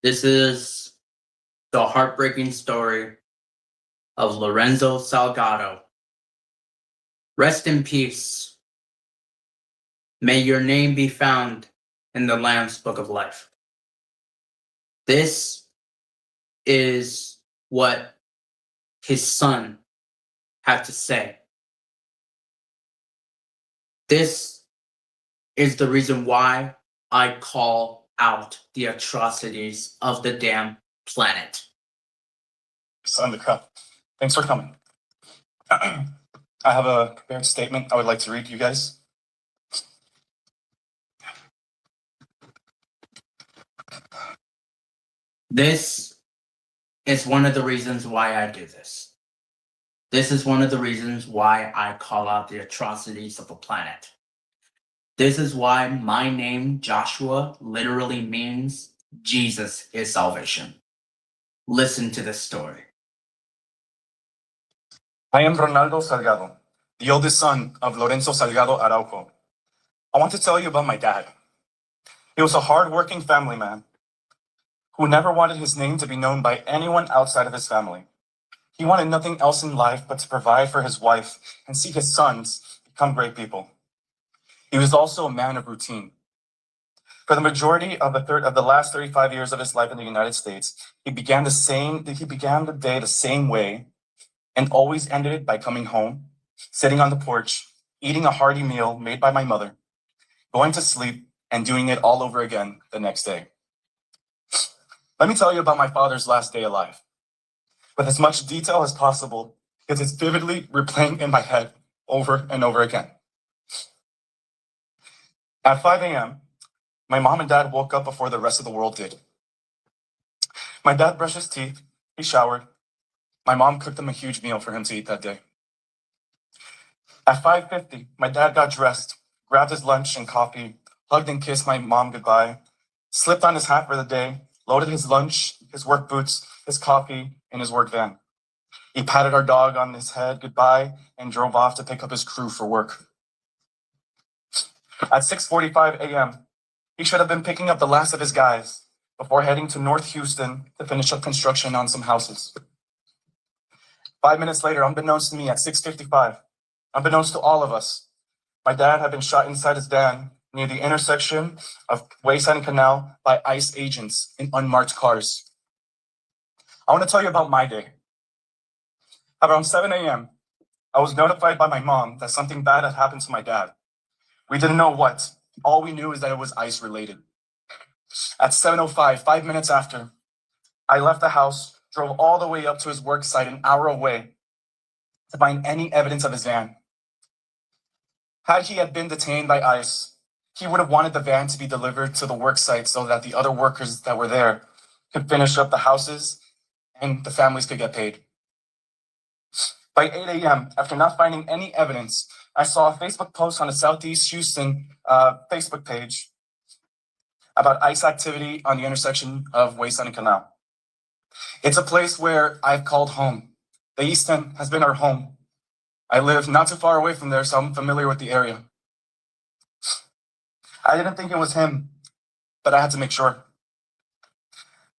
This is the heartbreaking story of Lorenzo Salgato. Rest in peace. May your name be found in the Lamb's Book of Life. This is what his son had to say. This is the reason why I call out the atrocities of the damn planet. Son of the cup. Thanks for coming. I have a prepared statement I would like to read to you guys. This is one of the reasons why I do this. This is one of the reasons why I call out the atrocities of the planet. This is why my name, Joshua, literally means Jesus is salvation. Listen to this story. I am Ronaldo Salgado, the oldest son of Lorenzo Salgato Araujo. I want to tell you about my dad. He was a hard-working family man who never wanted his name to be known by anyone outside of his family. He wanted nothing else in life but to provide for his wife and see his sons become great people. He was also a man of routine. For the majority of the last 35 years of his life in the United States, he began the day the same way and always ended it by coming home, sitting on the porch, eating a hearty meal made by my mother, going to sleep, and doing it all over again the next day. Let me tell you about my father's last day alive, with as much detail as possible, because it's vividly replaying in my head over and over again. At 5 a.m., my mom and dad woke up before the rest of the world did. My dad brushed his teeth, he showered. My mom cooked him a huge meal for him to eat that day. At 5:50, my dad got dressed, grabbed his lunch and coffee, hugged and kissed my mom goodbye, slipped on his hat for the day, loaded his lunch, his work boots, his coffee, in his work van. He patted our dog on his head goodbye and drove off to pick up his crew for work. At 6:45 a.m., he should have been picking up the last of his guys before heading to North Houston to finish up construction on some houses. 5 minutes later, unbeknownst to me at 6:55, unbeknownst to all of us, my dad had been shot inside his van near the intersection of Wayside and Canal by ICE agents in unmarked cars. I want to tell you about my day. Around 7 a.m., I was notified by my mom that something bad had happened to my dad. We didn't know what. All we knew is that it was ICE related. At 7:05, 5 minutes after, I left the house, drove all the way up to his work site an hour away to find any evidence of his van. Had he been detained by ICE, he would have wanted the van to be delivered to the work site so that the other workers that were there could finish up the houses and the families could get paid. By 8 a.m., after not finding any evidence, I saw a Facebook post on the Southeast Houston Facebook page about ICE activity on the intersection of Wayside and Canal. It's a place where I've called home. The East End has been our home. I live not too far away from there, so I'm familiar with the area. I didn't think it was him, but I had to make sure.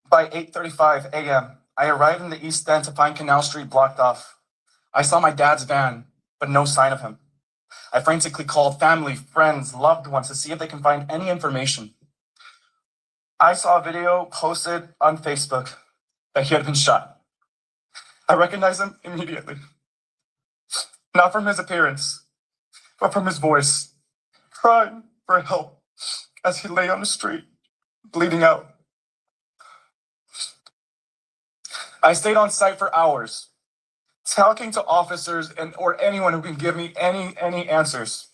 By 8:35 a.m., I arrived in the East End to find Canal Street blocked off. I saw my dad's van, but no sign of him. I frantically called family, friends, loved ones to see if they can find any information. I saw a video posted on Facebook that he had been shot. I recognized him immediately. Not from his appearance, but from his voice, crying for help as he lay on the street, bleeding out. I stayed on site for hours, talking to officers or anyone who can give me any answers.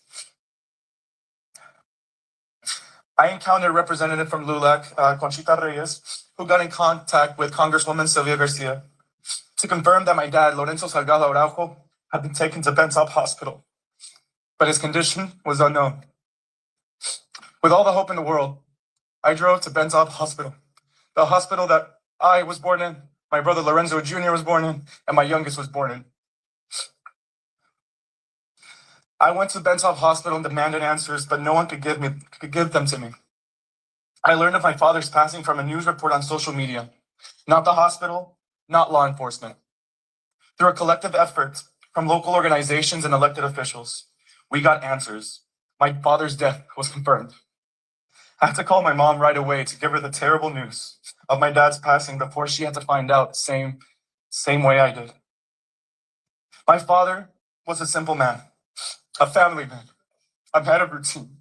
I encountered a representative from LULAC, Conchita Reyes, who got in contact with Congresswoman Sylvia Garcia to confirm that my dad, Lorenzo Salgado Araujo, had been taken to Bentop Hospital, but his condition was unknown. With all the hope in the world, I drove to Bentop Hospital, the hospital that I was born in, my brother Lorenzo Jr. was born in, and my youngest was born in. I went to Bentop Hospital and demanded answers, but no one could give them to me. I learned of my father's passing from a news report on social media, not the hospital, not law enforcement. Through a collective effort from local organizations and elected officials, we got answers. My father's death was confirmed. I had to call my mom right away to give her the terrible news of my dad's passing before she had to find out the same way I did. My father was a simple man, a family man, a man of routine.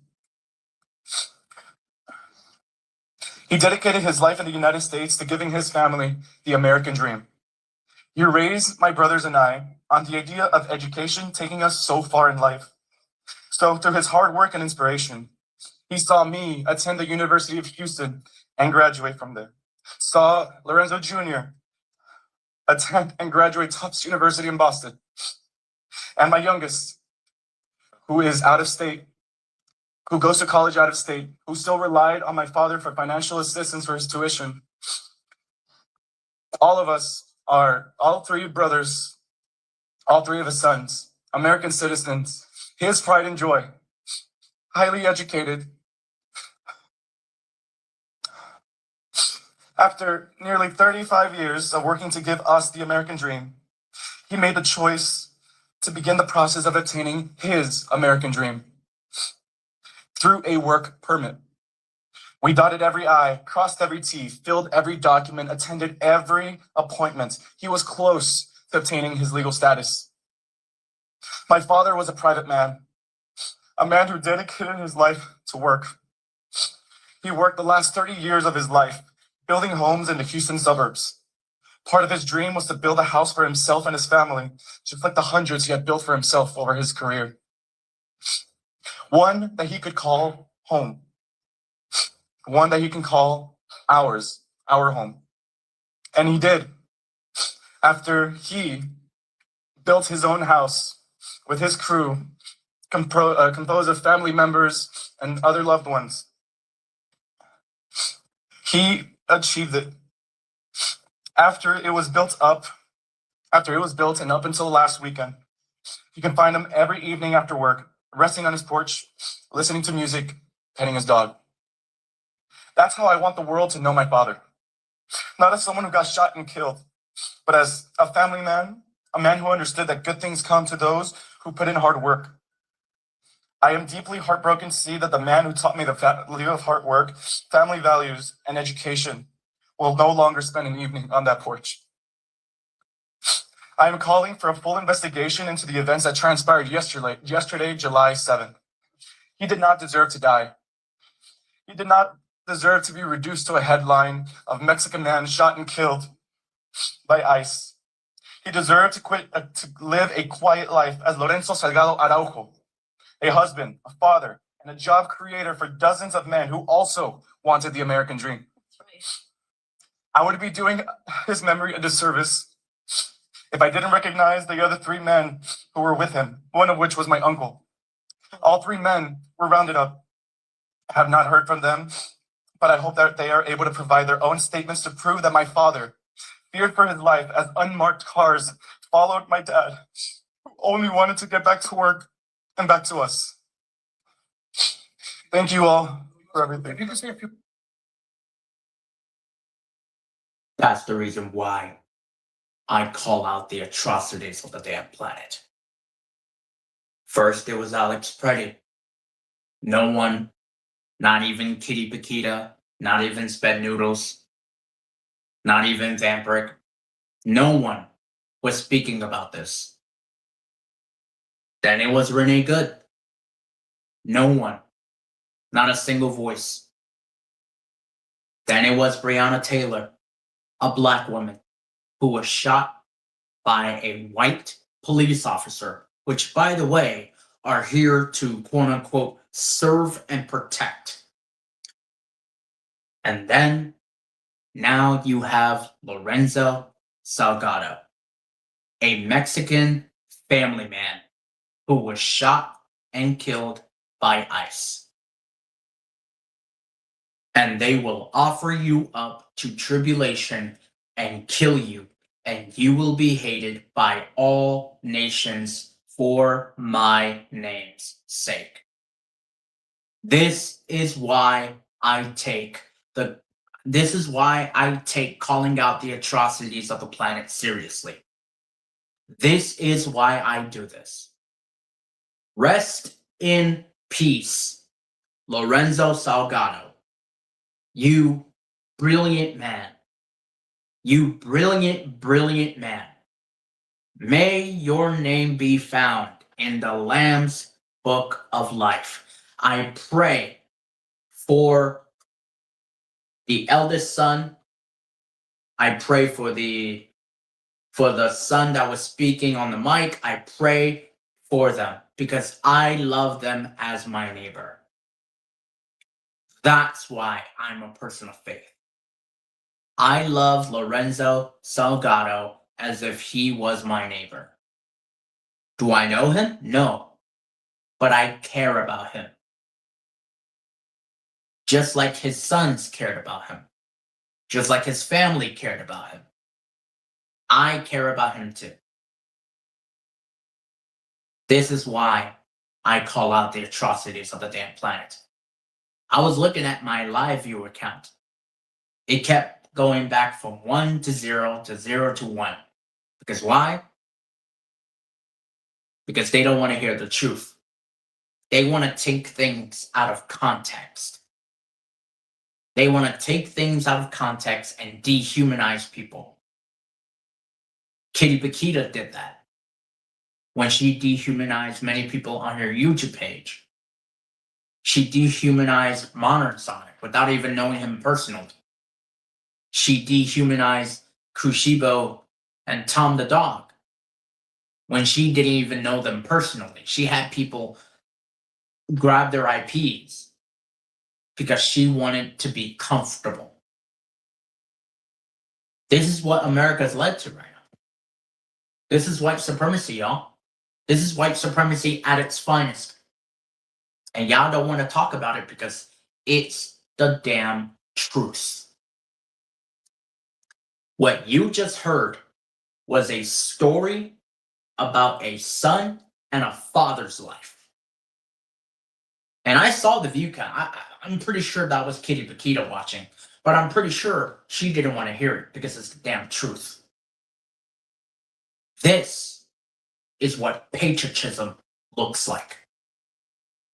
He dedicated his life in the United States to giving his family the American dream. He raised my brothers and I on the idea of education taking us so far in life. So through his hard work and inspiration, he saw me attend the University of Houston and graduate from there. Saw Lorenzo Jr. attend and graduate Tufts University in Boston. And my youngest, who is out of state, who goes to college out of state, who still relied on my father for financial assistance for his tuition. All of us are, all three brothers, all three of his sons, American citizens, his pride and joy, highly educated. After nearly 35 years of working to give us the American dream, he made the choice to begin the process of obtaining his American dream through a work permit. We dotted every I, crossed every T, filled every document, attended every appointment. He was close to obtaining his legal status. My father was a private man, a man who dedicated his life to work. He worked the last 30 years of his life building homes in the Houston suburbs. Part of his dream was to build a house for himself and his family, just like the hundreds he had built for himself over his career. One that he could call home. One that he can call ours, our home. And he did. After he built his own house with his crew, composed of family members and other loved ones. He achieved it. After it was built and up until last weekend, you can find him every evening after work, resting on his porch, listening to music, petting his dog. That's how I want the world to know my father. Not as someone who got shot and killed, but as a family man, a man who understood that good things come to those who put in hard work. I am deeply heartbroken to see that the man who taught me the value of hard work, family values, and education will no longer spend an evening on that porch. I am calling for a full investigation into the events that transpired yesterday, July 7th. He did not deserve to die. He did not deserve to be reduced to a headline of Mexican man shot and killed by ICE. He deserved to live a quiet life as Lorenzo Salgato Araujo, a husband, a father, and a job creator for dozens of men who also wanted the American dream. I would be doing his memory a disservice if I didn't recognize the other three men who were with him, one of which was my uncle. All three men were rounded up. I have not heard from them, but I hope that they are able to provide their own statements to prove that my father, feared for his life as unmarked cars followed my dad, who only wanted to get back to work and back to us. Thank you all for everything. That's the reason why I call out the atrocities of the damn planet. First, it was Alex Preddy. No one, not even Kitty Paquita, not even Sped Noodles, not even Vampiric, no one was speaking about this. Then it was Renee Good. No one, not a single voice. Then it was Breonna Taylor, a black woman who was shot by a white police officer, which, by the way, are here to quote unquote serve and protect. And then now you have Lorenzo Salgato, a Mexican family man who was shot and killed by ICE. And they will offer you up to tribulation and kill you, and you will be hated by all nations for my name's sake. This is why I take this is why I take calling out the atrocities of the planet seriously. This is why I do this. Rest in peace, Lorenzo Salgato. You brilliant man. You brilliant, brilliant man. May your name be found in the Lamb's Book of Life. I pray for the eldest son. I pray for the son that was speaking on the mic. I pray for them because I love them as my neighbor. That's why I'm a person of faith. I love Lorenzo Salgato as if he was my neighbor. Do I know him? No. But I care about him. Just like his sons cared about him. Just like his family cared about him. I care about him too. This is why I call out the atrocities of the damn planet. I was looking at my live viewer count. It kept going back from 1 to 0 to 0 to 1. Because why? Because they don't want to hear the truth. They want to take things out of context. They want to take things out of context and dehumanize people. Kitty Paquita did that when she dehumanized many people on her YouTube page. She dehumanized Modern Sonic without even knowing him personally. She dehumanized Kushibo and Tom the dog when she didn't even know them personally. She had people grab their IPs because she wanted to be comfortable. This is what America's led to right now. This is white supremacy, y'all. This is white supremacy at its finest. And y'all don't want to talk about it because it's the damn truth. What you just heard was a story about a son and a father's life. And I saw the view count. I'm pretty sure that was Kitty Paquita watching, but I'm pretty sure she didn't want to hear it because it's the damn truth. This is what patriotism looks like.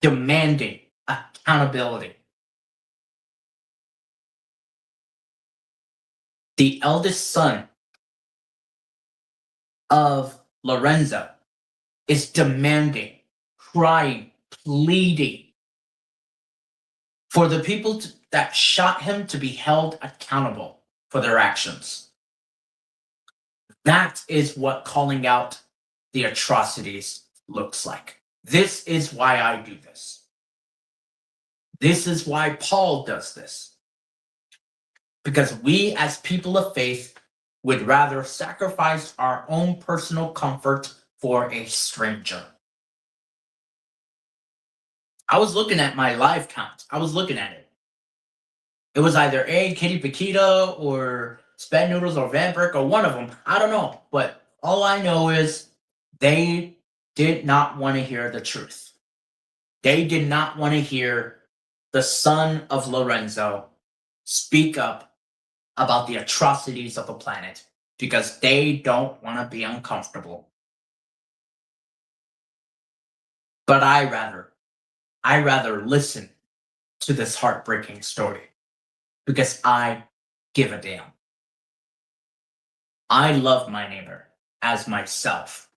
Demanding accountability. The eldest son of Lorenzo is demanding, crying, pleading for the people that shot him to be held accountable for their actions. That is what calling out the atrocities looks like. This is why I do this. This is why Paul does this. Because we as people of faith would rather sacrifice our own personal comfort for a stranger. I was looking at my live count. I was looking at it. It was either A, Kitty Paquita, or Sped Noodles, or Vampiric, or one of them. I don't know. But all I know is they did not want to hear the truth. They did not want to hear the son of Lorenzo speak up about the atrocities of the planet because they don't want to be uncomfortable. But I rather listen to this heartbreaking story because I give a damn. I love my neighbor as myself.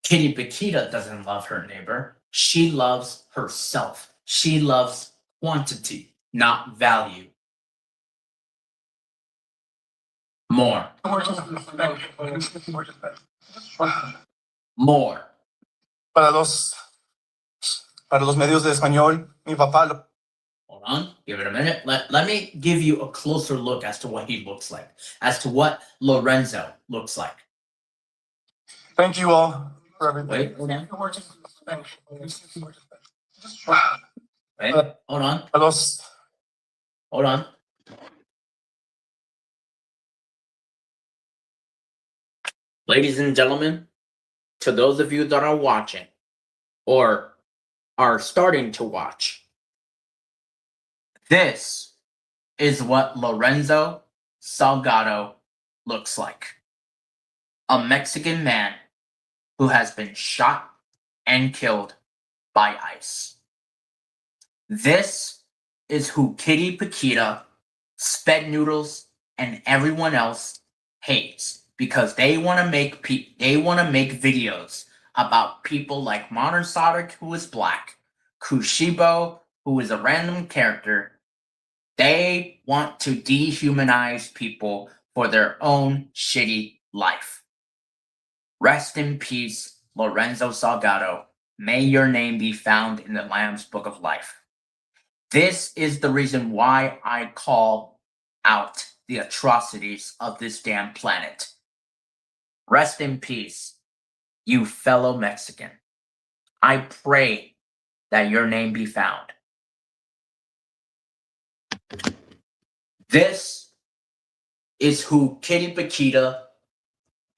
Kitty Paquita doesn't love her neighbor. She loves herself. She loves quantity, not value. More. More. Para los medios de español, mi papá. Hold on, give it a minute. Let me give you a closer look as to what he looks like, as to what Lorenzo looks like. Thank you all for everything. Wait, hold on. Wait, hold on. Hold on. Ladies and gentlemen, to those of you that are watching or are starting to watch, this is what Lorenzo Salgato looks like. A Mexican man who has been shot and killed by ICE. This is who Kitty Paquita, Sped Noodles, and everyone else hates because they want to make videos about people like Modern Sonic, who is black, Kushibo, who is a random character. They want to dehumanize people for their own shitty life. Rest in peace, Lorenzo Salgato. May your name be found in the Lamb's Book of Life. This is the reason why I call out the atrocities of this damn planet. Rest in peace, you fellow Mexican. I pray that your name be found. This is who Kitty Paquita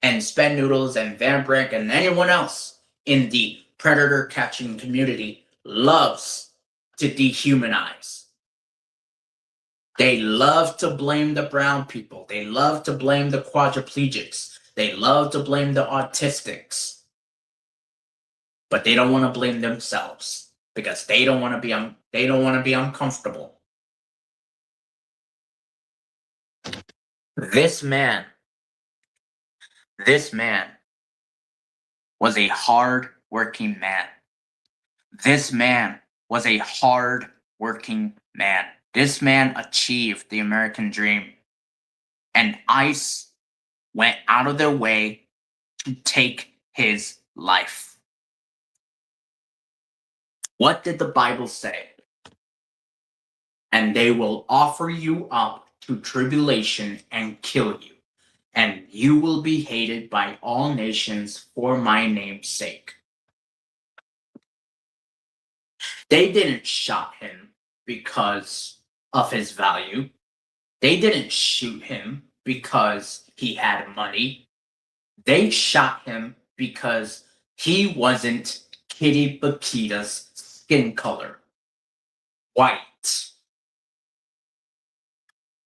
and Sped Noodles and Vambrick and anyone else in the predator catching community loves to dehumanize. They love to blame the brown people. They love to blame the quadriplegics. They love to blame the autistics. But they don't want to blame themselves because they don't want to be uncomfortable. This man was a hard-working man. This man was a hard-working man. This man achieved the American dream. And ICE went out of their way to take his life. What did the Bible say? And they will offer you up to tribulation and kill you, and you will be hated by all nations for my name's sake. They didn't shot him because of his value. They didn't shoot him because he had money. They shot him because he wasn't Kitty Paquita's skin color. White.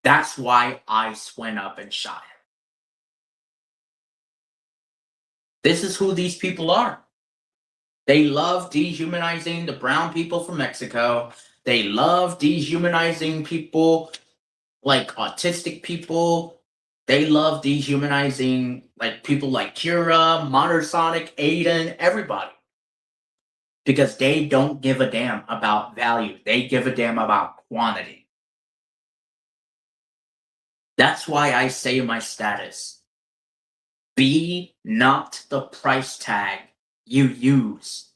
That's why ICE went up and shot him. This is who these people are. They love dehumanizing the brown people from Mexico. They love dehumanizing people like autistic people. They love dehumanizing like people like Kira, Modern Sonic, Aiden, everybody. Because they don't give a damn about value. They give a damn about quantity. That's why I say in my status, be not the price tag you use.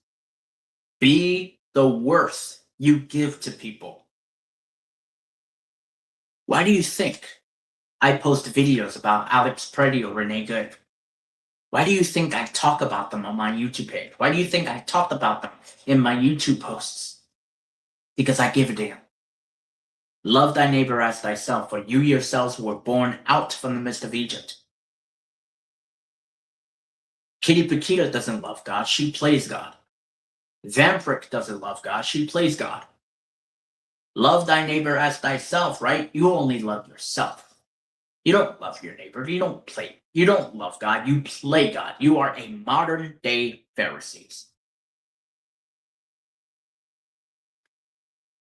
Be the worth you give to people. Why do you think I post videos about Alex Preddy or Renee Good? Why do you think I talk about them on my YouTube page? Why do you think I talk about them in my YouTube posts? Because I give a damn. Love thy neighbor as thyself, for you yourselves were born out from the midst of Egypt. Kitty Paquita doesn't love God, she plays God. Vamprick doesn't love God, she plays God. Love thy neighbor as thyself, right? You only love yourself. You don't love your neighbor, you don't love God, you play God. You are a modern day Pharisees.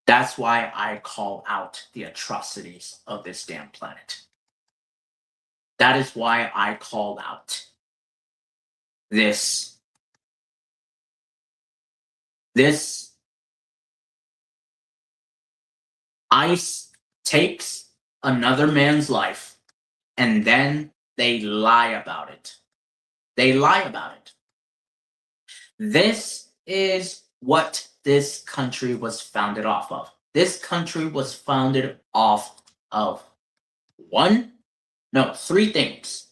That's why I call out the atrocities of this damn planet. That is why I call out this ICE takes another man's life and then they lie about it. They lie about it. This is what this country was founded off of. This country was founded off of three things: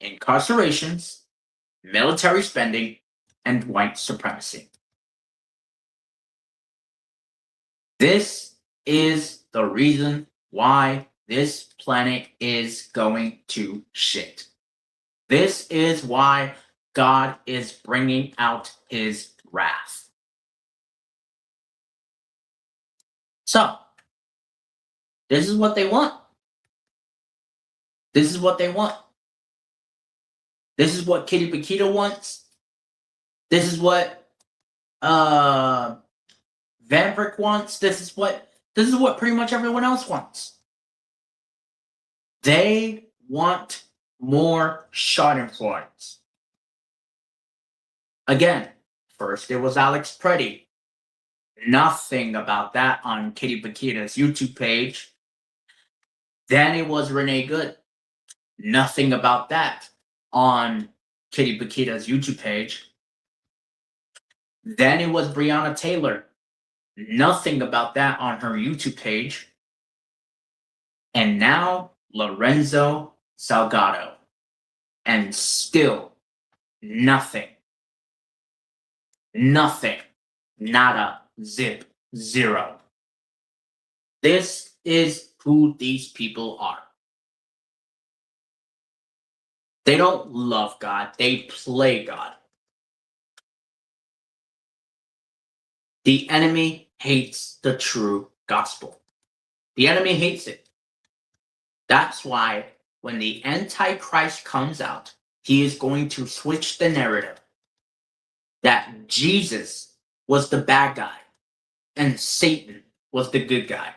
incarcerations, military spending, and white supremacy. This is the reason why this planet is going to shit. This is why God is bringing out his wrath. So, This is what they want. This is what they want. This is what Kitty Paquita wants. This is what Vampiric wants. This is what pretty much everyone else wants. They want more Schadenfreude. Again, first it was Alex Preddy. Nothing about that on Kitty Paquita's YouTube page. Then it was Renee Good. Nothing about that on Kitty Paquita's YouTube page. Then it was Breonna Taylor. Nothing about that on her YouTube page. And now Lorenzo Salgato. And still nothing. Nothing. Nada. Zip. Zero. This is who these people are. They don't love God. They play God. The enemy hates the true gospel. The enemy hates it. That's why when the Antichrist comes out, he is going to switch the narrative that Jesus was the bad guy and Satan was the good guy.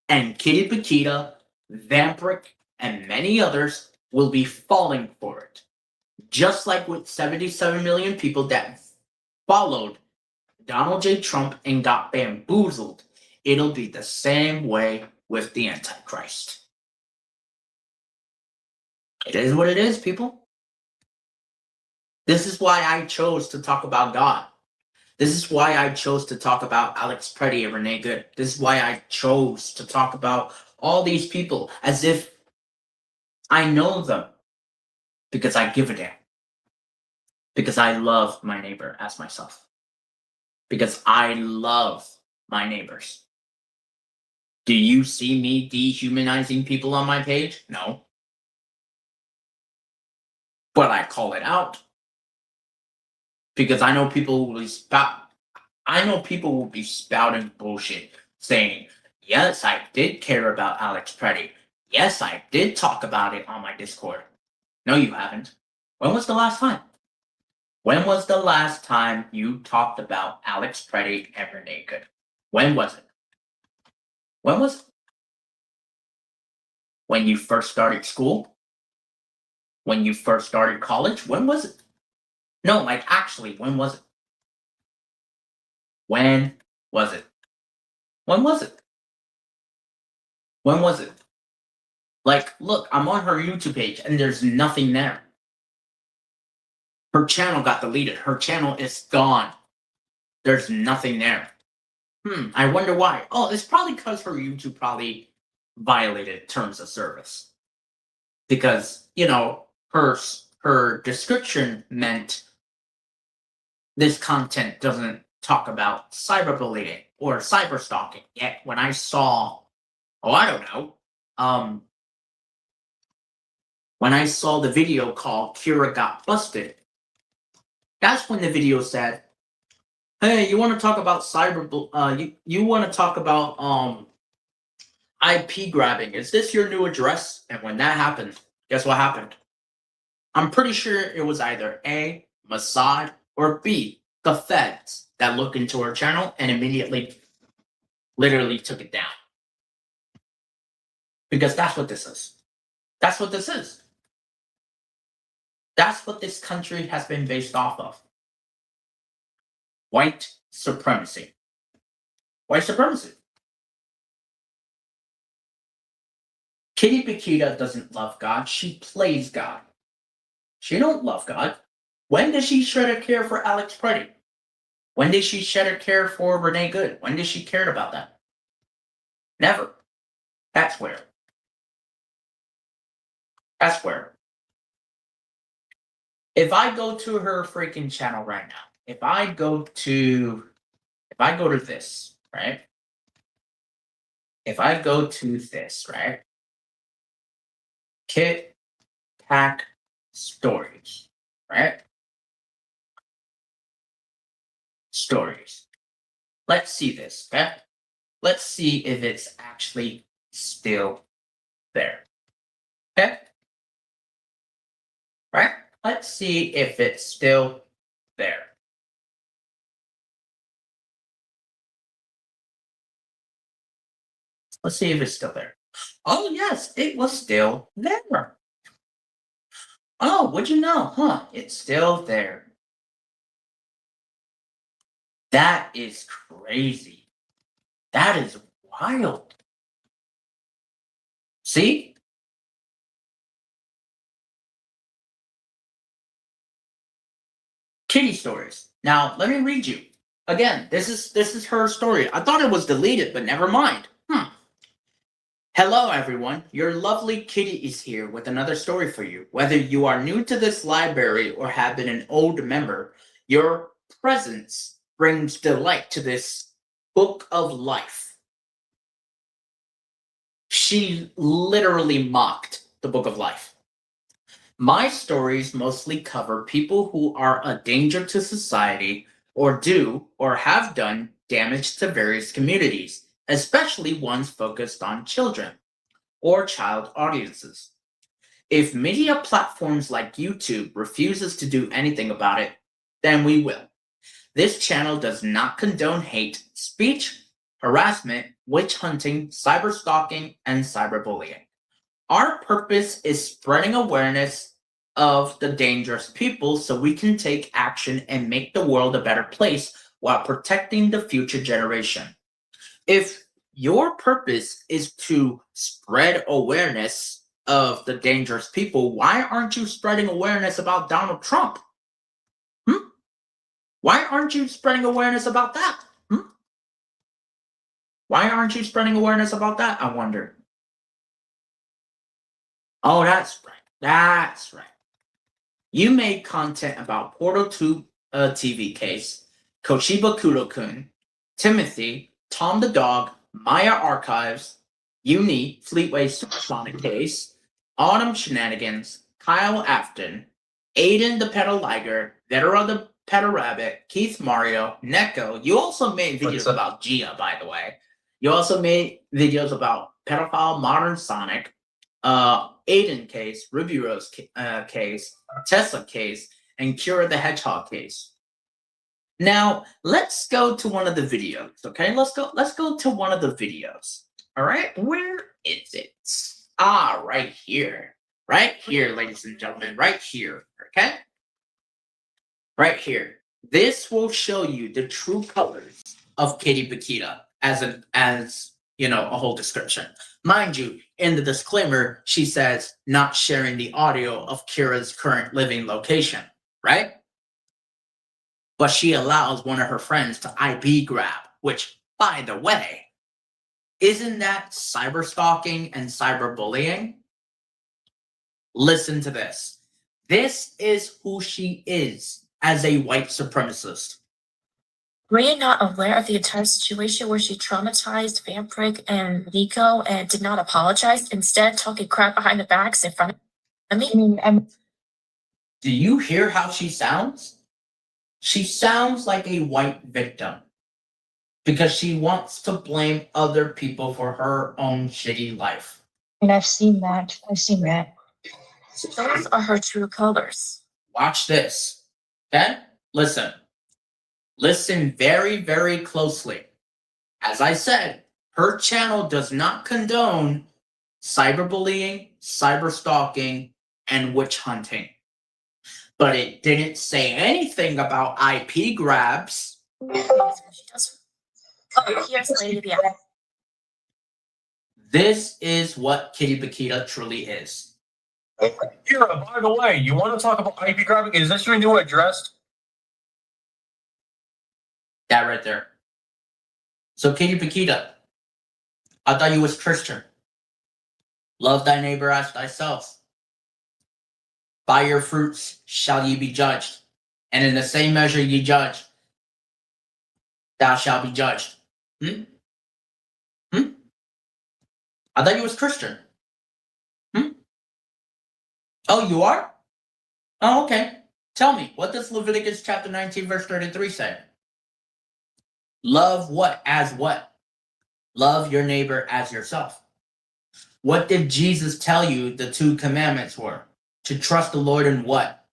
And Kitty Paquita, Vampiric, and many others will be falling for it. Just like with 77 million people that followed Donald J. Trump and got bamboozled, it'll be the same way with the Antichrist. It is what it is, people. This is why I chose to talk about God. This is why I chose to talk about Alex Preddy and Renee Good. This is why I chose to talk about all these people as if I know them. Because I give a damn. Because I love my neighbor as myself. Because I love my neighbors. Do you see me dehumanizing people on my page? No. But I call it out. Because I know people will be spouting bullshit, saying, yes, I did care about Alex Preddy. Yes, I did talk about it on my Discord. No, you haven't. When was the last time? When was the last time you talked about Alex Preddy and Renee Good? When was it? When was it? When you first started school? When you first started college? When was it? No, like actually, when was it? When was it? When was it? When was it? Like, look, I'm on her YouTube page and there's nothing there. Her channel got deleted. Her channel is gone. There's nothing there. I wonder why. Oh, it's probably because her YouTube probably violated terms of service. Because, you know, her description meant this content doesn't talk about cyberbullying or cyberstalking. Yet when I saw, I don't know, when I saw the video called Kira Got Busted, that's when the video said, hey, you want to talk about you want to talk about IP grabbing. Is this your new address? And when that happened, guess what happened? I'm pretty sure it was either A, Mossad, or B, the feds that looked into her channel and immediately literally took it down. Because that's what this is. That's what this is. That's what this country has been based off of. White supremacy. White supremacy. Kitty Paquita doesn't love God. She plays God. She don't love God. When did she shed a care for Alex Preddy? When did she shed a care for Renee Good? When did she care about that? Never. That's where. That's where. If I go to her freaking channel right now, if I go to this, right? If I go to this, right? Kit Pack Stories, right? Stories. Let's see this, okay? Let's see if it's actually still there. Okay? Right? Let's see if it's still there. Let's see if it's still there. Oh, yes, it was still there. Oh, would you know? Huh? It's still there. That is crazy. That is wild. See? Kitty stories. Now, let me read you. Again, this is her story. I thought it was deleted, but never mind. Hello, everyone. Your lovely kitty is here with another story for you. Whether you are new to this library or have been an old member, your presence brings delight to this book of life. She literally mocked the book of life. My stories mostly cover people who are a danger to society or do or have done damage to various communities, especially ones focused on children or child audiences. If media platforms like YouTube refuses to do anything about it, then we will. This channel does not condone hate speech, harassment, witch hunting, cyber stalking, and cyberbullying. Our purpose is spreading awareness of the dangerous people so we can take action and make the world a better place while protecting the future generation. If your purpose is to spread awareness of the dangerous people, why aren't you spreading awareness about Donald Trump? Why aren't you spreading awareness about that? Why aren't you spreading awareness about that, I wonder? Oh, that's right. That's right. You made content about Portal 2 TV case, Koshiba Kudo-kun, Timothy, Tom the Dog, Maya Archives, Uni, Fleetway Supersonic case, Autumn Shenanigans, Kyle Afton, Aiden the Petal Liger, Vetera the Petal Rabbit, Keith Mario, Neko. You also made videos about Gia, by the way. You also made videos about Pedophile Modern Sonic, Aiden case, Ruby Rose case, Tesla case, and Kira the Hedgehog case. Now, let's go to one of the videos, okay? Let's go to one of the videos. All right? Where is it? Ah, right here. Right here, ladies and gentlemen, right here, okay? Right here. This will show you the true colors of Katie Bakita as a whole description. Mind you, in the disclaimer, she says not sharing the audio of Kira's current living location, right? But she allows one of her friends to IP grab, which, by the way, isn't that cyber stalking and cyberbullying? Listen to this. This is who she is as a white supremacist. Were you not aware of the entire situation where she traumatized Vampiric and Nico and did not apologize, instead talking crap behind the backs in front of me? Do you hear how she sounds? She sounds like a white victim because she wants to blame other people for her own shitty life. And I've seen that. Those are her true colors. Watch this. Okay? Listen. Listen very, very closely. As I said, her channel does not condone cyberbullying, cyberstalking, and witch hunting. But it didn't say anything about IP grabs. This is what Kitty Bakita truly is. Kira, by the way, you want to talk about IP grabbing? Is this your new address? That right there. So Kitty Bakita, I thought you was Christian. Love thy neighbor as thyself. By your fruits shall ye be judged, and in the same measure ye judge, thou shalt be judged. I thought you was Christian. Oh, you are? Oh, okay. Tell me, what does Leviticus chapter 19, verse 33 say? Love what as what? Love your neighbor as yourself. What did Jesus tell you the 2 commandments were? To trust the Lord in what?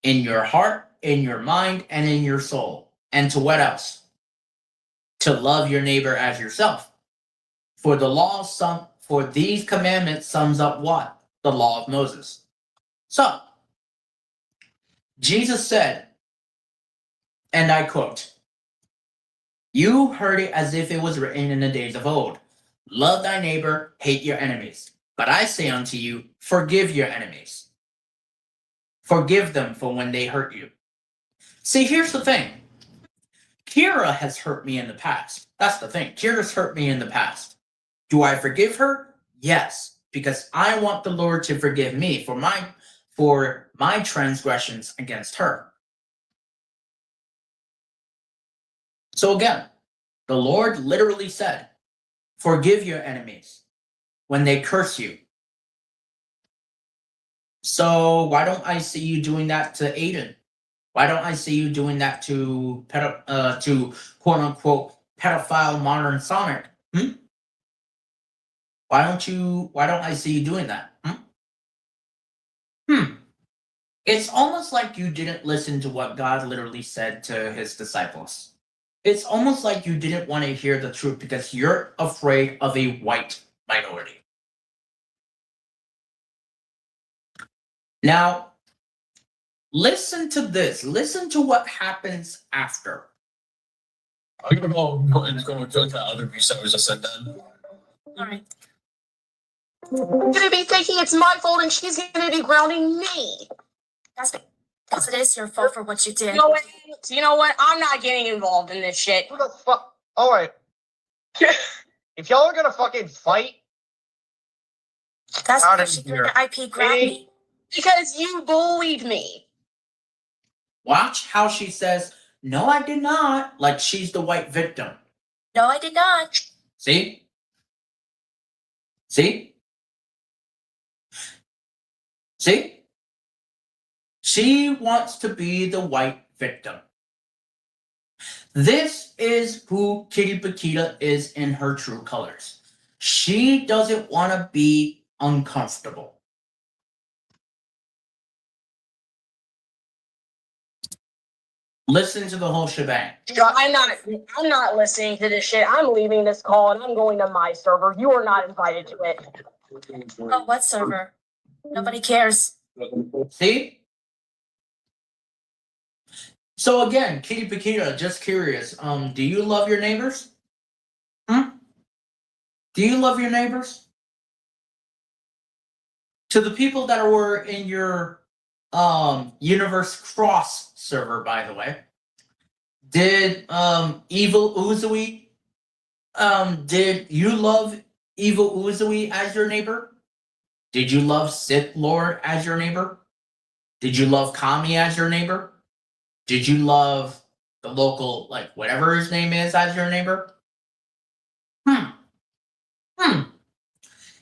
In your heart, in your mind, and in your soul. And to what else? To love your neighbor as yourself. For these commandments sums up what? The law of Moses. So, Jesus said, and I quote, "You heard it as if it was written in the days of old. Love thy neighbor, hate your enemies. But I say unto you, forgive your enemies. Forgive them for when they hurt you." See, here's the thing. Kira has hurt me in the past. That's the thing. Kira's hurt me in the past. Do I forgive her? Yes, because I want the Lord to forgive me for my transgressions against her. So again, the Lord literally said, forgive your enemies when they curse you. So why don't I see you doing that to Aiden? Why don't I see you doing that to quote unquote pedophile modern Sonic? Why don't I see you doing that? It's almost like you didn't listen to what God literally said to his disciples. It's almost like you didn't want to hear the truth because you're afraid of a white minority. Now, listen to this. Listen to what happens after. I'm gonna go and go to the other resellers I said that. All right. Gonna be thinking it's my fault and she's gonna be grounding me. Because it is your fault for what you did. You know what? I'm not getting involved in this shit. Who the fuck? Alright. If y'all are gonna fucking fight, That's Out because of she here. did the IP grab me. Because you bullied me. Watch how she says, "No, I did not," like she's the white victim. No, I did not. See? See? See? She wants to be the white victim. This is who Kitty Paquita is in her true colors. She doesn't want to be uncomfortable. Listen to the whole shebang. I'm not listening to this shit. I'm leaving this call and I'm going to my server. You are not invited to it. Oh, what server? Nobody cares. See? So again, Kitty Paquita, just curious, do you love your neighbors? Do you love your neighbors? To the people that were in your Universe Cross server, by the way, did Evil Uzui did you love Evil Uzui as your neighbor? Did you love Sith Lord as your neighbor? Did you love Kami as your neighbor? Did you love the local, like, whatever his name is as your neighbor?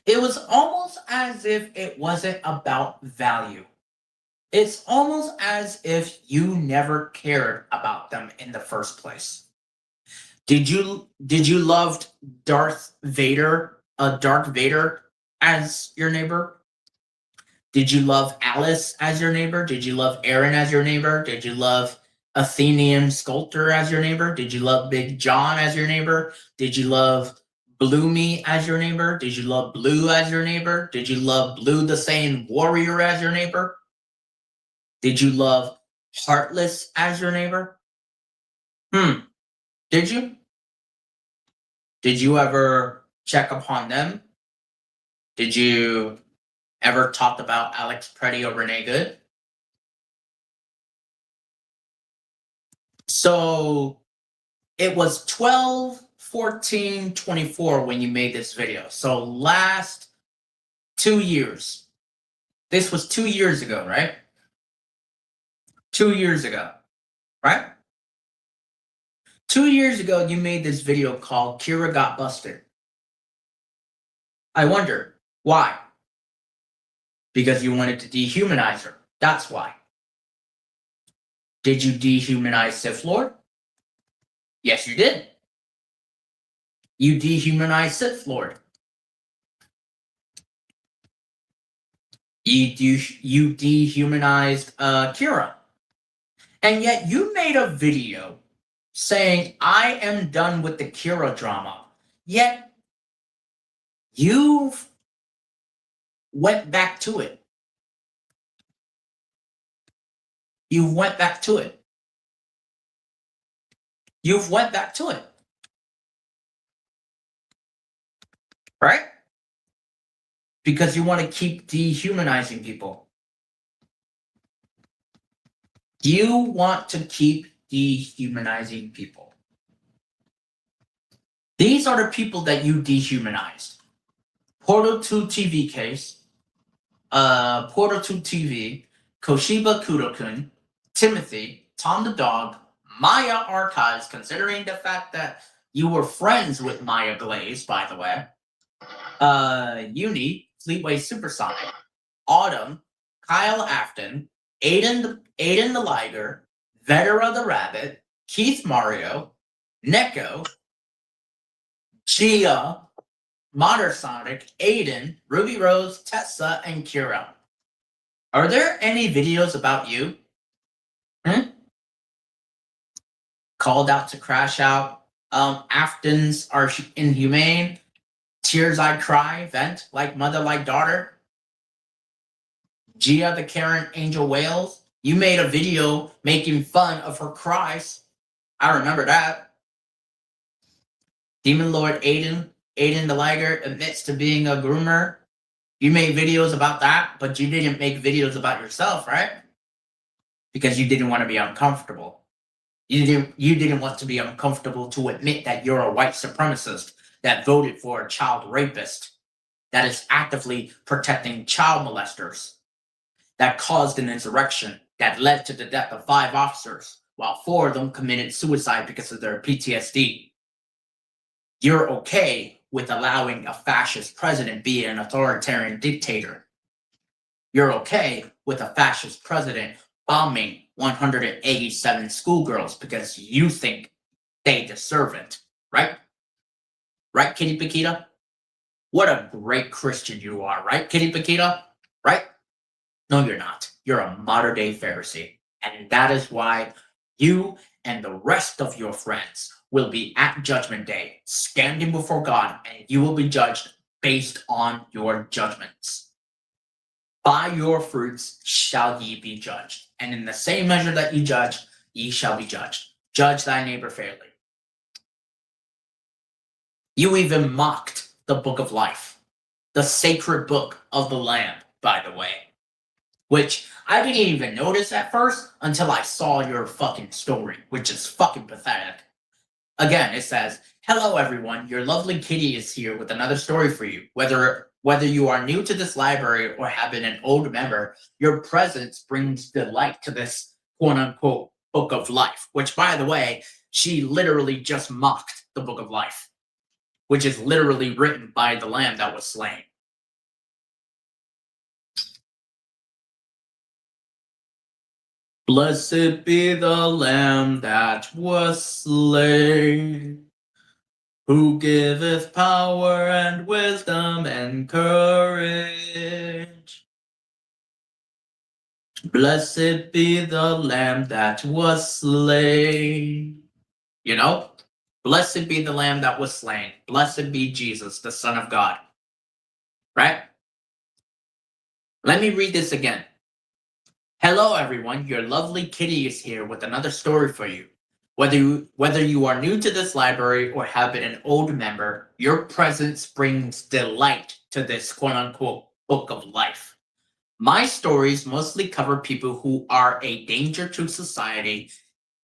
It was almost as if it wasn't about value. It's almost as if you never cared about them in the first place. Did you love Darth Vader as your neighbor? Did you love Alice as your neighbor? Did you love Aaron as your neighbor? Did you love Athenian Sculptor as your neighbor? Did you love Big John as your neighbor? Did you love Bloomy as your neighbor? Did you love Blue as your neighbor? Did you love Blue the Saiyan Warrior as your neighbor? Did you love Heartless as your neighbor? Did you? Did you ever check upon them? Did you ever talk about Alex Preddy or Renee Good? So it was 12/14/24 when you made this video. So last 2 years. This was 2 years ago, right? 2 years ago, right? 2 years ago, you made this video called Kira Got Busted. I wonder, why? Because you wanted to dehumanize her. That's why. Did you dehumanize Sith Lord? Yes, you did. You dehumanized Sith Lord. You dehumanized Kira. And yet you made a video saying, I am done with the Kira drama. Yet you went back to it. You went back to it. You've went back to it. Right? Because you want to keep dehumanizing people. You want to keep dehumanizing people. These are the people that you dehumanized. Portal 2 TV case, Portal 2 TV, Koshiba Kudo-kun, Timothy, Tom the Dog, Maya Archives, considering the fact that you were friends with Maya Glaze, by the way, Uni, Fleetway Supersonic, Autumn, Kyle Afton, Aiden the Liger, Vetera the Rabbit, Keith Mario, Neko, Gia, Modern Sonic, Aiden, Ruby Rose, Tessa, and Kira. Are there any videos about you? Called out to crash out. Aftons are inhumane. Tears I cry, vent like mother like daughter. Gia the Karen Angel Wales. You made a video making fun of her cries. I remember that. Demon Lord Aiden the Liger admits to being a groomer. You made videos about that, but you didn't make videos about yourself, right? Because you didn't want to be uncomfortable. You didn't want to be uncomfortable to admit that you're a white supremacist that voted for a child rapist that is actively protecting child molesters, that caused an insurrection that led to the death of 5 officers, while 4 of them committed suicide because of their PTSD. You're okay with allowing a fascist president be an authoritarian dictator. You're okay with a fascist president bombing 187 schoolgirls because you think they deserve it, right? Right, Kitty Paquita? What a great Christian you are, right, Kitty Paquita? Right? No, you're not. You're a modern-day Pharisee. And that is why you and the rest of your friends will be at Judgment Day, standing before God, and you will be judged based on your judgments. By your fruits shall ye be judged. And in the same measure that you judge, ye shall be judged. Judge thy neighbor fairly. You even mocked the book of life, the sacred book of the Lamb, by the way, which I didn't even notice at first until I saw your fucking story, which is fucking pathetic. Again, it says, hello everyone, your lovely kitty is here with another story for you. Whether you are new to this library or have been an old member, your presence brings delight to this quote-unquote book of life, which, by the way, she literally just mocked the book of life, which is literally written by the lamb that was slain. Blessed be the lamb that was slain, who giveth power and wisdom and courage. Blessed be the lamb that was slain. You know? Blessed be the lamb that was slain. Blessed be Jesus, the Son of God. Right? Let me read this again. Hello everyone, your lovely kitty is here with another story for you. Whether you are new to this library or have been an old member, your presence brings delight to this quote-unquote book of life. My stories mostly cover people who are a danger to society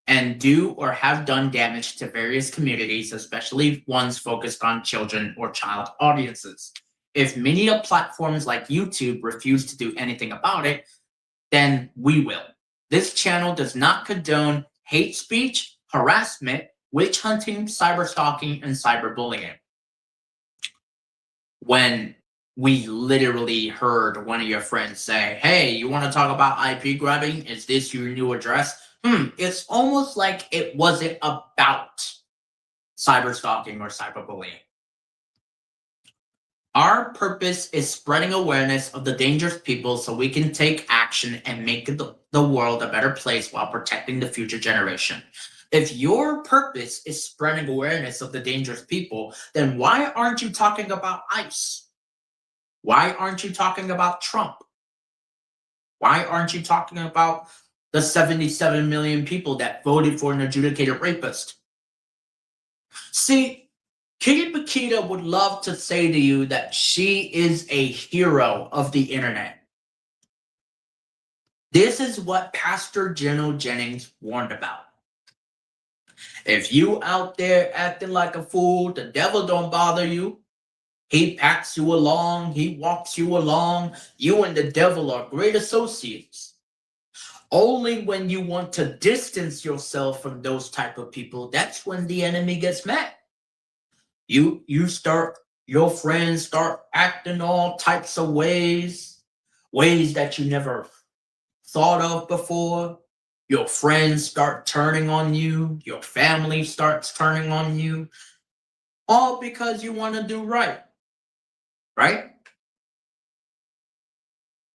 and do or have done damage to various communities, especially ones focused on children or child audiences. If media platforms like YouTube refuse to do anything about it, then we will. This channel does not condone hate speech, harassment, witch hunting, cyberstalking, and cyberbullying. When we literally heard one of your friends say, hey, you want to talk about IP grabbing? Is this your new address? It's almost like it wasn't about cyberstalking or cyberbullying. Our purpose is spreading awareness of the dangerous people so we can take action and make the world a better place while protecting the future generation. If your purpose is spreading awareness of the dangerous people, then why aren't you talking about ICE? Why aren't you talking about Trump? Why aren't you talking about the 77 million people that voted for an adjudicated rapist? See, Kitty Paquita would love to say to you that she is a hero of the internet. This is what Pastor General Jennings warned about. If you out there acting like a fool, the devil don't bother you. He pats you along, he walks you along. You and the devil are great associates. Only when you want to distance yourself from those type of people, that's when the enemy gets mad. Your friends start acting all types of ways that you never thought of before. Your friends start turning on you, your family starts turning on you, all because you want to do right. Right?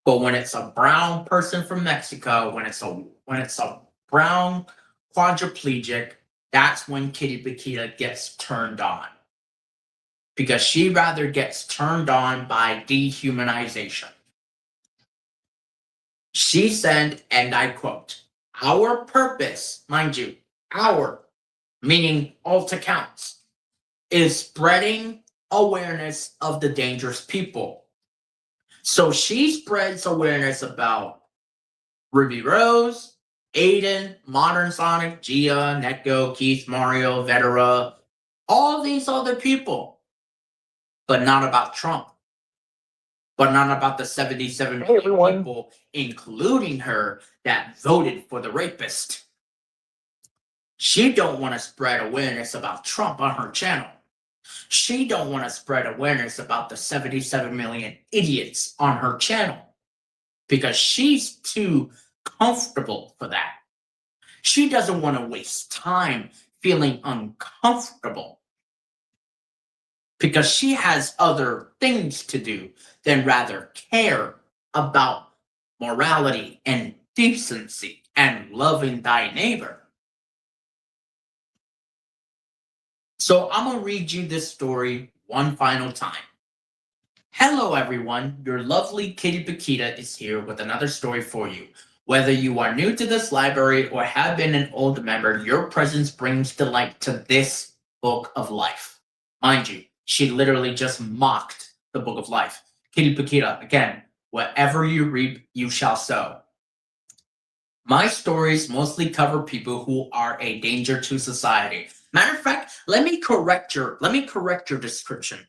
But when it's a brown person from Mexico, when it's a brown quadriplegic, that's when Kitty Paquita gets turned on. Because she rather gets turned on by dehumanization. She said, and I quote, "Our purpose," mind you, our, meaning all to counts, "is spreading awareness of the dangerous people." So she spreads awareness about Ruby Rose, Aiden, Modern Sonic, Gia, Neko, Keith, Mario, Vetera, all these other people. But not about Trump. But not about the 77 Hey, million everyone. people, including her, that voted for the rapist. She don't want to spread awareness about Trump on her channel. She don't want to spread awareness about the 77 million idiots on her channel. Because she's too comfortable for that. She doesn't want to waste time feeling uncomfortable. Because she has other things to do than rather care about morality and decency and loving thy neighbor. So I'm going to read you this story one final time. Hello everyone, your lovely Kitty Paquita is here with another story for you. Whether you are new to this library or have been an old member, your presence brings delight to this book of life. Mind you, she literally just mocked the book of life. Kitty Paquita, again, whatever you reap, you shall sow. My stories mostly cover people who are a danger to society. Matter of fact, let me correct your description.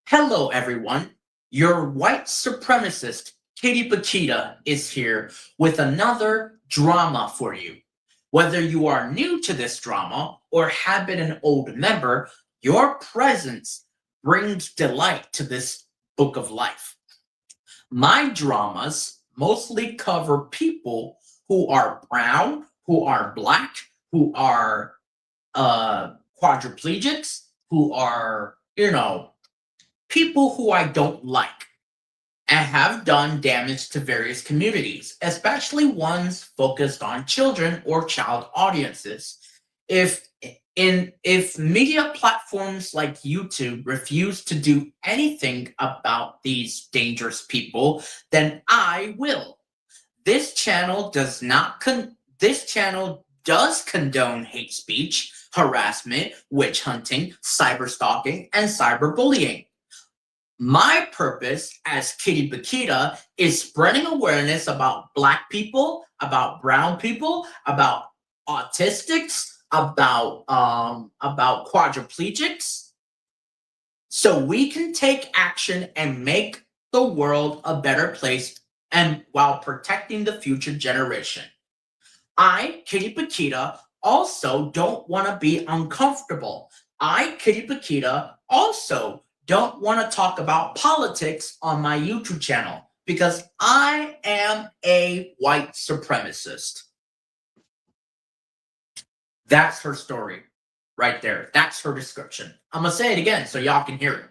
Hello, everyone. Your white supremacist Kitty Paquita is here with another drama for you. Whether you are new to this drama or have been an old member, your presence brings delight to this book of life. My dramas mostly cover people who are brown, who are black, who are quadriplegics, who are, people who I don't like and have done damage to various communities, especially ones focused on children or child audiences. If media platforms like YouTube refuse to do anything about these dangerous people, then I will. This channel does condone hate speech, harassment, witch hunting, cyberstalking, and cyberbullying. My purpose as Kitty Paquita is spreading awareness about Black people, about brown people, about autistics, about quadriplegics, so we can take action and make the world a better place, and while protecting the future generation. I, Kitty Paquita, also don't want to be uncomfortable. I, Kitty Paquita, also don't want to talk about politics on my YouTube channel because I am a white supremacist. That's her story right there. That's her description. I'm going to say it again so y'all can hear it.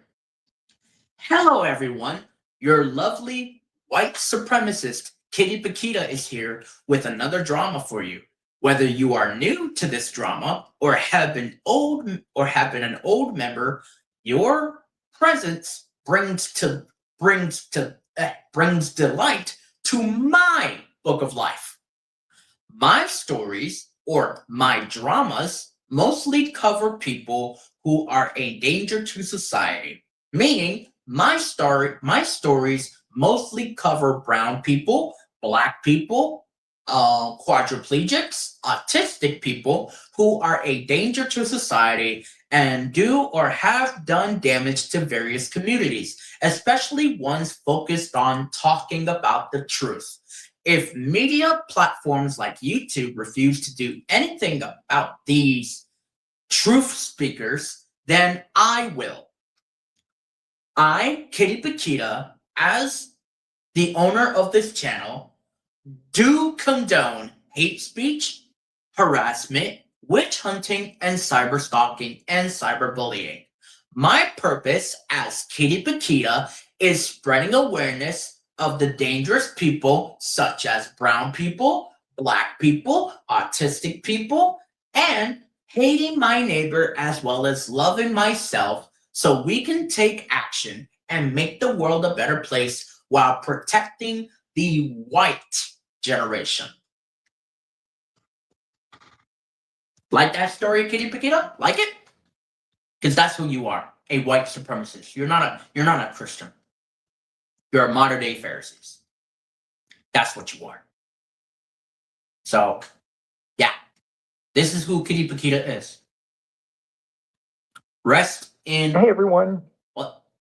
Hello, everyone. Your lovely white supremacist Kitty Paquita is here with another drama for you. Whether you are new to this drama or have been an old member, your presence brings delight to my book of life. My stories or my dramas mostly cover people who are a danger to society, meaning my stories mostly cover brown people, black people, quadriplegics, autistic people who are a danger to society and do or have done damage to various communities, especially ones focused on talking about the truth. If media platforms like YouTube refuse to do anything about these truth speakers, then I will. I, Kitty Paquita, as the owner of this channel, do condone hate speech, harassment, witch hunting, and cyber stalking and cyberbullying. My purpose as Kitty Paquita is spreading awareness of the dangerous people such as brown people, black people, autistic people, and hating my neighbor as well as loving myself so we can take action and make the world a better place while protecting the white generation. Like that story, Kitty Paquita? Like it? Because that's who you are, a white supremacist. You're not a Christian. You're a modern day Pharisees. That's what you are. So, yeah. This is who Kitty Paquita is. Rest in Hey everyone.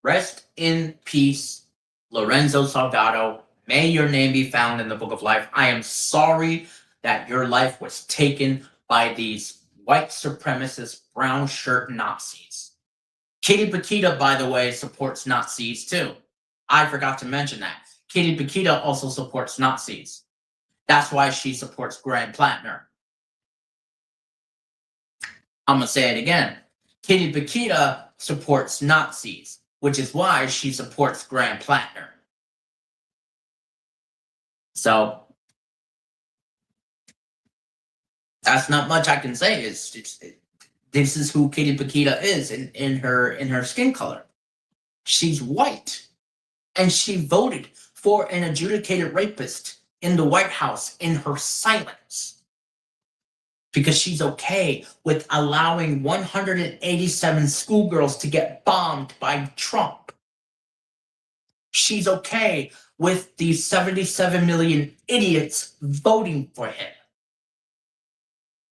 Rest in peace, Lorenzo Salgato. May your name be found in the book of life. I am sorry that your life was taken by these white supremacist brown shirt Nazis. Kitty Paquita, by the way, supports Nazis too. I forgot to mention that. Kitty Paquita also supports Nazis. That's why she supports Grand Plattner. I'm going to say it again. Kitty Paquita supports Nazis, which is why she supports Grand Plattner. So, that's not much I can say. This is who Kitty Paquita is in her skin color. She's white. And she voted for an adjudicated rapist in the White House in her silence. Because she's okay with allowing 187 schoolgirls to get bombed by Trump. She's okay with these 77 million idiots voting for him.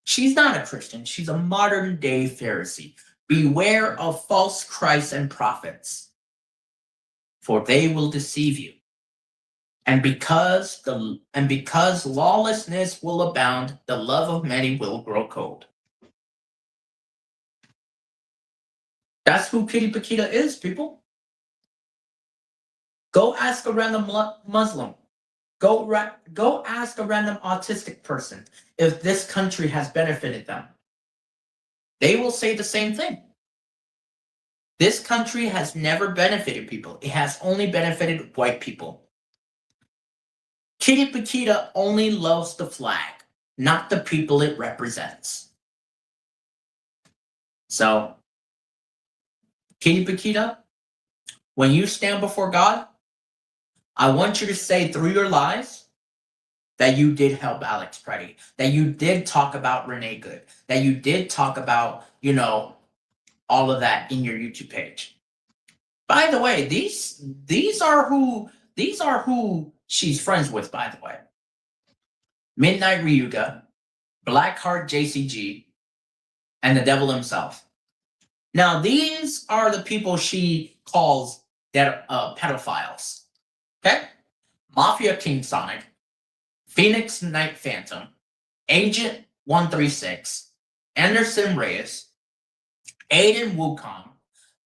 She's not a Christian. She's a modern day Pharisee. Beware of false Christs and prophets, for they will deceive you. And because lawlessness will abound, the love of many will grow cold. That's who Kitty Paquita is, people. Go ask a random Muslim. Go ask a random autistic person if this country has benefited them. They will say the same thing. This country has never benefited people. It has only benefited white people. Kitty Paquita only loves the flag, not the people it represents. So, Kitty Paquita, when you stand before God, I want you to say through your lies that you did help Alex Preddy, that you did talk about Renee Good, that you did talk about, all of that in your YouTube page. By the way, these are who she's friends with, by the way. Midnight Ryuga, Blackheart JCG, and the devil himself. Now, these are the people she calls pedophiles. Okay? Mafia King Sonic, Phoenix Night Phantom, Agent 136, Anderson Reyes, Aiden Wukong,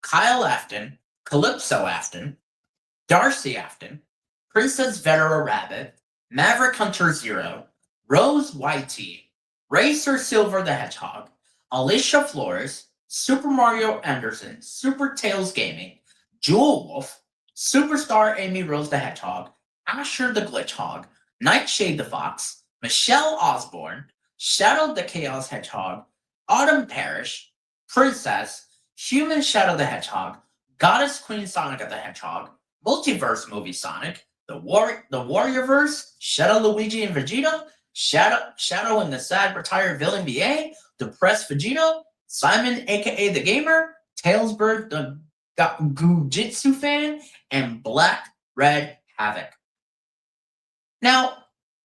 Kyle Afton, Calypso Afton, Darcy Afton, Princess Vetera Rabbit, Maverick Hunter Zero, Rose YT, Racer Silver the Hedgehog, Alicia Flores, Super Mario Anderson, Super Tails Gaming, Jewel Wolf, Superstar Amy Rose the Hedgehog, Asher the Glitch Hog, Nightshade the Fox, Michelle Osborne, Shadow the Chaos Hedgehog, Autumn Parish, Princess, Human Shadow the Hedgehog, Goddess Queen Sonica the Hedgehog, Multiverse Movie Sonic, the Warriorverse, Shadow Luigi and Vegeta, Shadow and the Sad Retired Villain VA, Depressed Vegeta, Simon aka the Gamer, Tailsbird the Gujitsu fan, and Black Red Havoc. Now,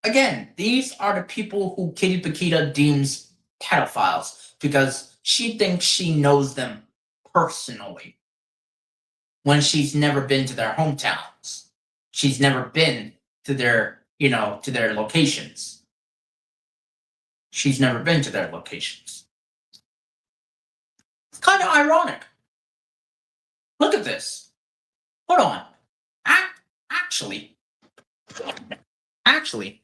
again, these are the people who Kitty Paquita deems pedophiles because she thinks she knows them personally when she's never been to their hometowns. She's never been to their, to their locations. She's never been to their locations. It's kind of ironic. Look at this. Hold on. Actually,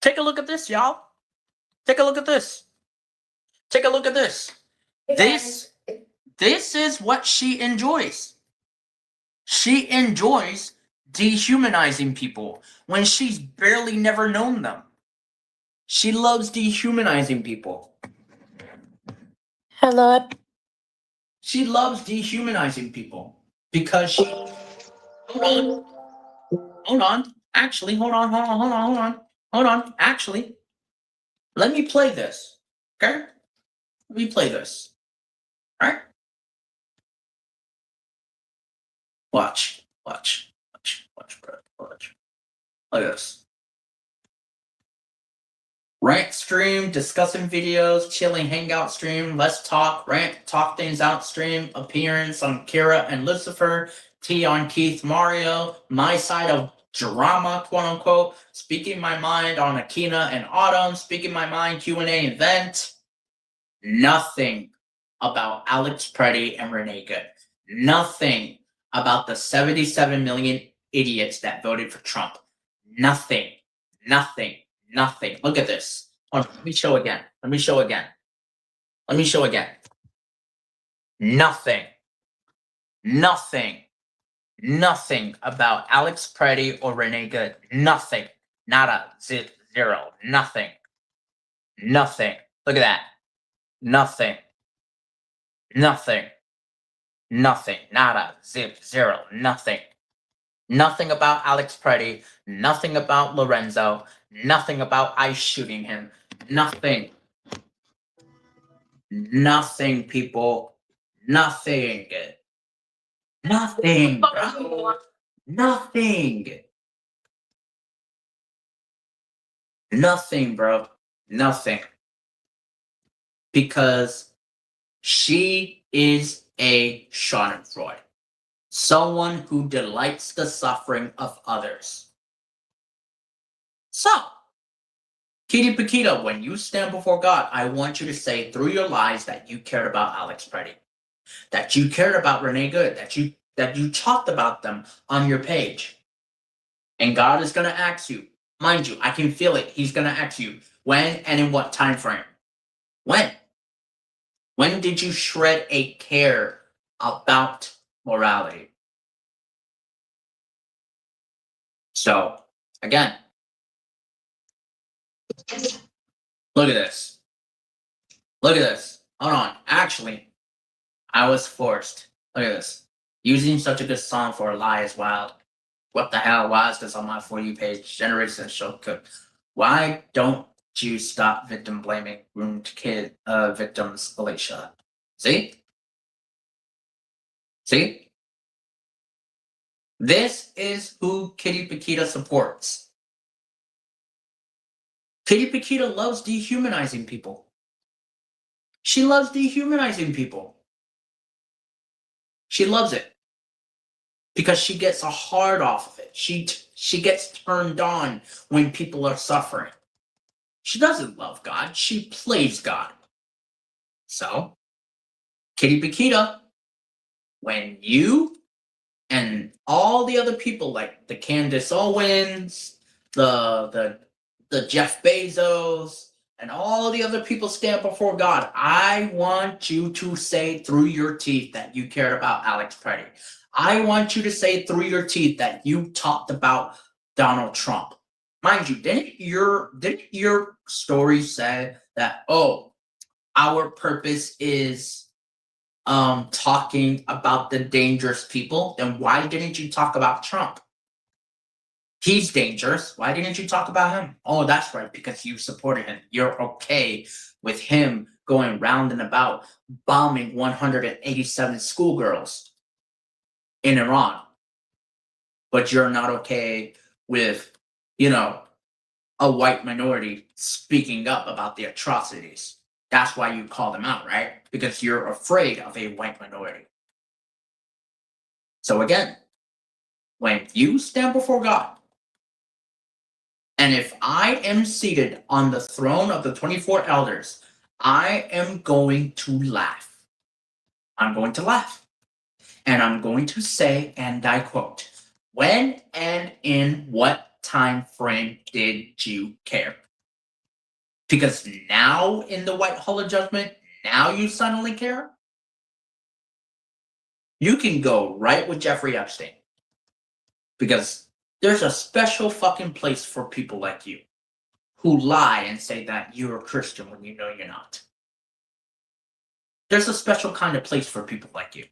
take a look at this, y'all. Take a look at this. Take a look at this. This is what she enjoys. She enjoys dehumanizing people when she's barely never known them. She loves dehumanizing people. Hello. She loves dehumanizing people because she. Hold on. Actually, hold on. Actually, let me play this. Okay? Let me play this. All right? Watch, bro. Watch. Look at this. Rant stream, discussing videos, chilling hangout stream, let's talk, rant, talk things out stream, appearance on Kira and Lucifer, T on Keith Mario, my side of drama, quote unquote, speaking my mind on Akina and Autumn, speaking my mind Q&A event. Nothing about Alex Preddy and Renee Good. Nothing about the 77 million idiots that voted for Trump. Nothing. Look at this. Oh, let me show again. Nothing about Alex Preddy or Renee Good. Nothing. Nada. Zero. Nothing. Look at that. Nothing. Nada. Zero. Nothing. Nothing about Alex Preddy. Nothing about Lorenzo. Nothing about ice shooting him. Nothing, people. Nothing, bro. Nothing, bro. Nothing. Because she is a schadenfreude. Someone who delights the suffering of others. So, Kitty Paquita, when you stand before God, I want you to say through your lies that you cared about Alex Preddy, that you cared about Renee Good, that you talked about them on your page. And God is going to ask you, mind you, I can feel it. He's going to ask you when and in what time frame. When? When did you shred a care about morality? So, again, look at this. Hold on. Actually, I was forced. Look at this. Using such a good song for a lie is wild. What the hell? Why is this on my For You page? Generation show cook. Why don't you stop victim blaming ruined kid victims, Alicia? See? This is who Kitty Paquita supports. Kitty Paquita loves dehumanizing people. She loves dehumanizing people. She loves it. Because she gets a hard off of it. She gets turned on when people are suffering. She doesn't love God. She plays God. So, Kitty Paquita, when you and all the other people like the Candace Owens, the Jeff Bezos, and all the other people stand before God, I want you to say through your teeth that you cared about Alex Preddy. I want you to say through your teeth that you talked about Donald Trump. Mind you, didn't your story say that, oh, our purpose is talking about the dangerous people? Then why didn't you talk about Trump? He's dangerous. Why didn't you talk about him? Oh, that's right, because you supported him. You're okay with him going round and about bombing 187 schoolgirls in Iran. But you're not okay with, a white minority speaking up about the atrocities. That's why you call them out, right? Because you're afraid of a white minority. So again, when you stand before God, and if I am seated on the throne of the 24 elders, I am going to laugh. I'm going to laugh. And I'm going to say, and I quote, when and in what time frame did you care? Because now in the White Hall of Judgment, now you suddenly care? You can go right with Jeffrey Epstein. Because there's a special fucking place for people like you who lie and say that you're a Christian when you know you're not. There's a special kind of place for people like you.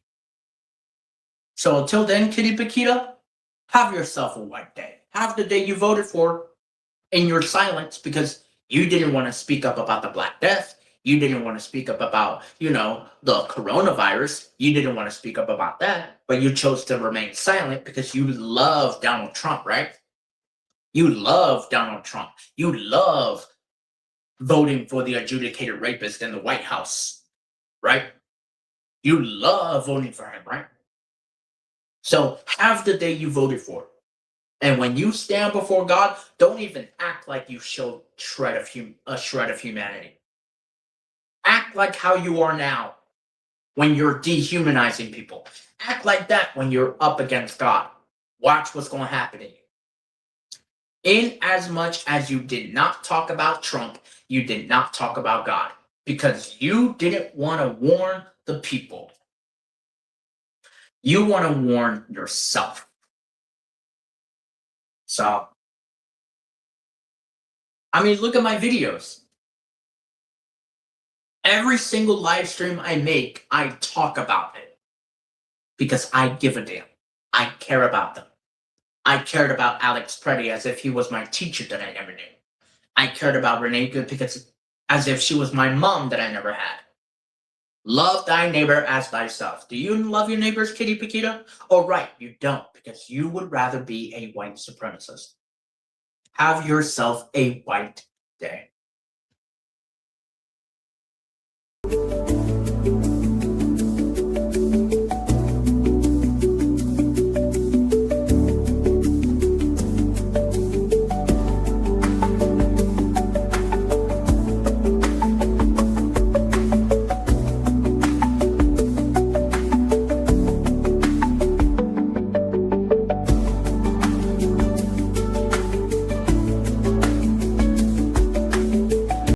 So until then, Kitty Paquita, have yourself a white day. Have the day you voted for in your silence because you didn't want to speak up about the Black Death. You didn't want to speak up about, the coronavirus. You didn't want to speak up about that, but you chose to remain silent because you love Donald Trump, right? You love Donald Trump. You love voting for the adjudicated rapist in the White House, right? You love voting for him, right? So have the day you voted for. And when you stand before God, don't even act like you showed a shred of humanity. Act like how you are now when you're dehumanizing people. Act like that when you're up against God. Watch what's going to happen to you. In as much as you did not talk about Trump, you did not talk about God because you didn't want to warn the people. You want to warn yourself. So, look at my videos. Every single live stream I make, I talk about it because I give a damn. I care about them. I cared about Alex Preddy as if he was my teacher that I never knew. I cared about Renee Good because as if she was my mom that I never had. Love thy neighbor as thyself. Do you love your neighbors, Kitty Paquita? Oh, right, you don't, because you would rather be a white supremacist. Have yourself a white day.